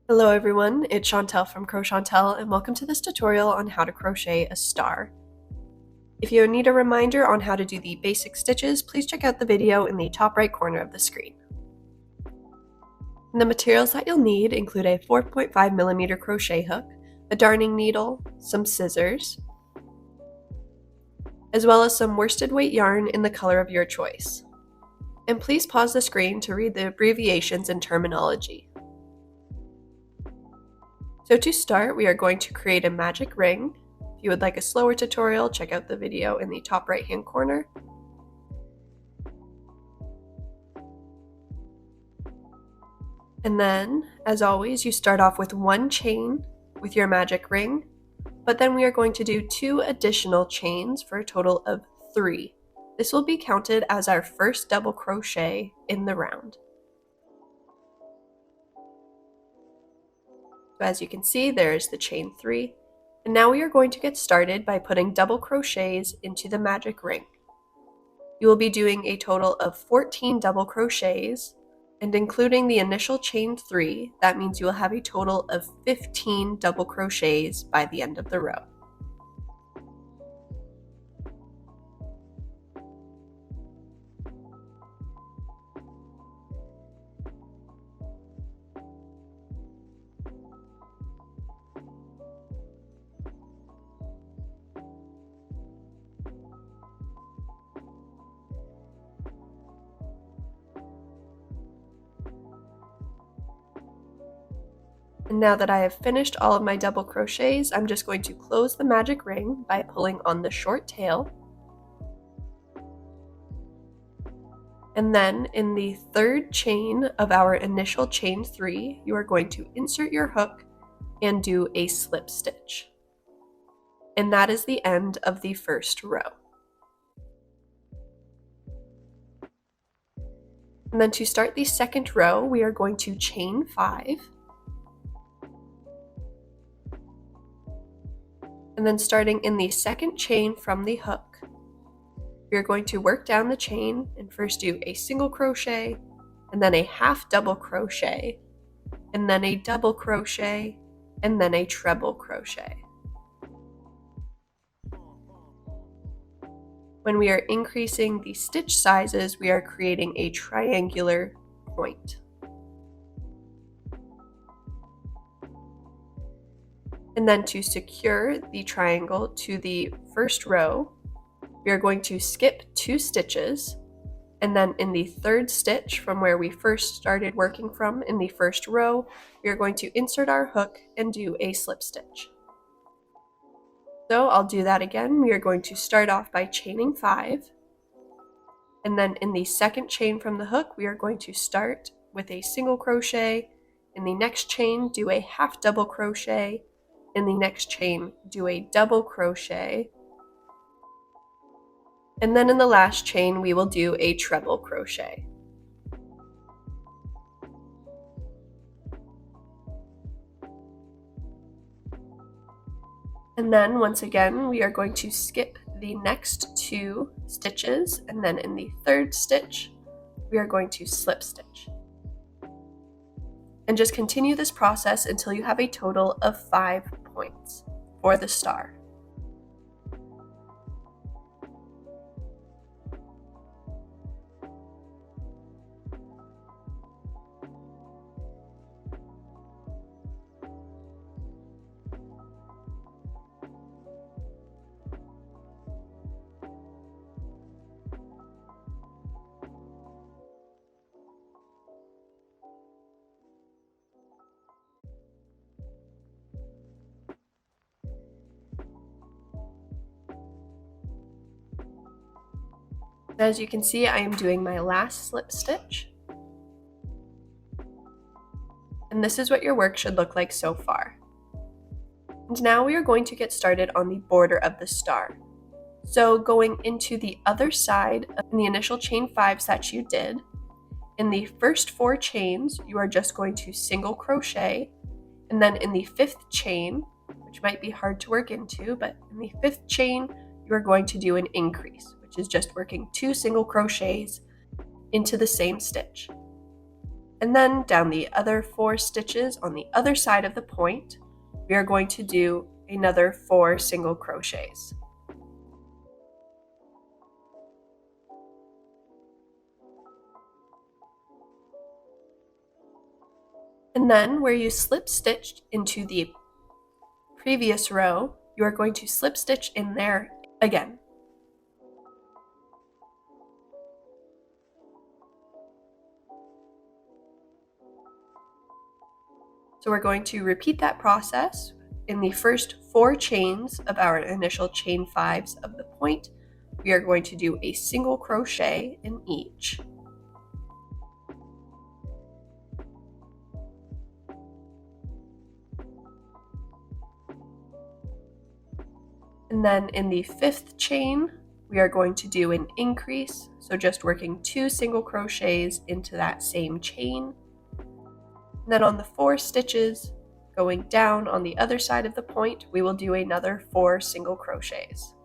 Hello everyone, it's Chantel from Crocheters and welcome to this tutorial on how to crochet a star. If you need a reminder on how to do the basic stitches, please check out the video in the top right corner of the screen. And the materials that you'll need include a 4.5mm crochet hook, a darning needle, some scissors, as well as some worsted weight yarn in the color of your choice. And please pause the screen to read the abbreviations and terminology. So to start, we are going to create a magic ring. If you would like a slower tutorial, check out the video in the top right hand corner. And then, as always, you start off with one chain with your magic ring, but then we are going to do 2 additional chains for a total of 3. This will be counted as our first double crochet in the round. So as you can see, there's the chain 3. And now we are going to get started by putting double crochets into the magic ring. You will be doing a total of 14 double crochets, and including the initial chain 3, that means you will have a total of 15 double crochets by the end of the row. And now that I have finished all of my double crochets, I'm just going to close the magic ring by pulling on the short tail. And then in the 3rd chain of our initial chain 3, you are going to insert your hook and do a slip stitch. And that is the end of the first row. And then to start the 2nd row, we are going to chain 5. And then starting in the 2nd chain from the hook, we are going to work down the chain and first do a single crochet, and then a half double crochet, and then a double crochet, and then a treble crochet. When we are increasing the stitch sizes, we are creating a triangular point. And then to secure the triangle to the first row, we are going to skip 2 stitches, and then in the 3rd stitch from where we first started working from in the first row, we are going to insert our hook and do a slip stitch. So I'll do that again. We are going to start off by chaining 5, and then in the 2nd chain from the hook, we are going to start with a single crochet. In the next chain, do a half double crochet. In the next chain, do a double crochet. And then in the last chain, we will do a treble crochet. And then once again, we are going to skip the next 2 stitches, and then in the 3rd stitch, we are going to slip stitch. And just continue this process until you have a total of 5 points for the star. As you can see, I am doing my last slip stitch. And this is what your work should look like so far. And now we are going to get started on the border of the star. So going into the other side of the initial chain 5s that you did, in the first 4 chains, you are just going to single crochet, and then in the 5th chain, which might be hard to work into, but in the 5th chain, you are going to do an increase, which is just working 2 single crochets into the same stitch. And then down the other 4 stitches on the other side of the point, we are going to do another 4 single crochets. And then where you slip stitched into the previous row, you are going to slip stitch in there again. So we're going to repeat that process in the first 4 chains of our initial chain 5s of the point. We are going to do a single crochet in each. And then in the 5th chain, we are going to do an increase, so just working 2 single crochets into that same chain. And then on the 4 stitches going down on the other side of the point, we will do another 4 single crochets.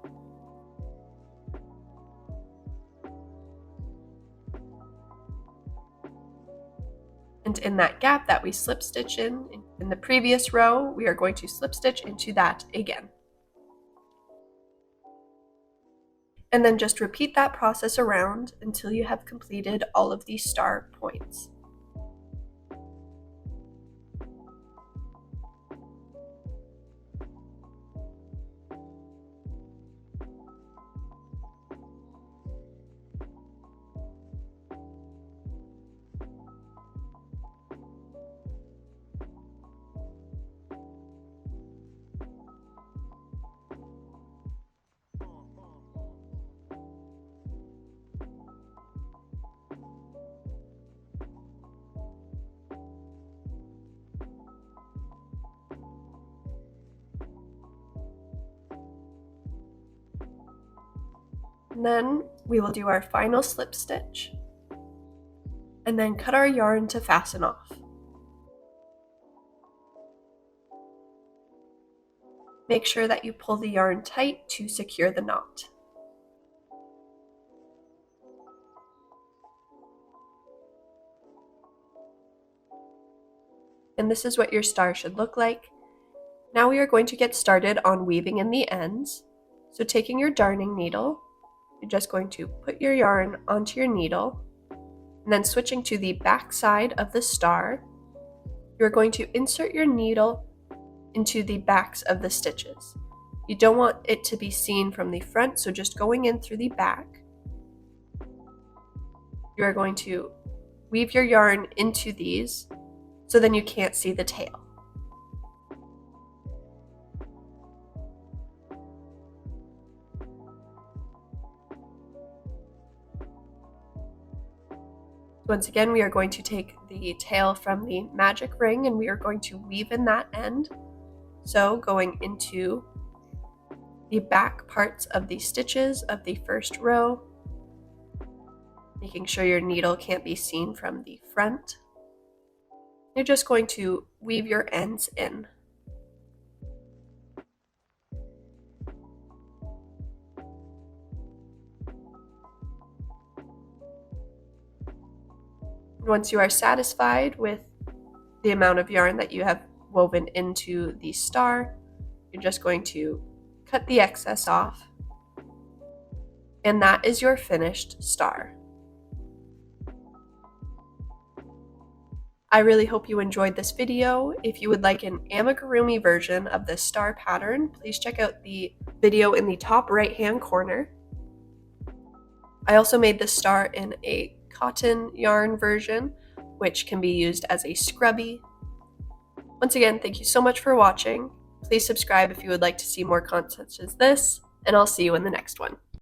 And in that gap that we slip stitch in the previous row, we are going to slip stitch into that again. And then just repeat that process around until you have completed all of these star points. And then we will do our final slip stitch and then cut our yarn to fasten off. Make sure that you pull the yarn tight to secure the knot. And this is what your star should look like. Now we are going to get started on weaving in the ends. So taking your darning needle, you're just going to put your yarn onto your needle, and then switching to the back side of the star, you're going to insert your needle into the backs of the stitches. You don't want it to be seen from the front, so just going in through the back. You're going to weave your yarn into these so then you can't see the tail. Once again, we are going to take the tail from the magic ring and we are going to weave in that end. So going into the back parts of the stitches of the first row, making sure your needle can't be seen from the front. You're just going to weave your ends in. Once you are satisfied with the amount of yarn that you have woven into the star, you're just going to cut the excess off, and that is your finished star. I really hope you enjoyed this video. If you would like an amigurumi version of this star pattern, please check out the video in the top right hand corner. I also made this star in a cotton yarn version, which can be used as a scrubby. Once again, thank you so much for watching. Please subscribe if you would like to see more content such as this, and I'll see you in the next one.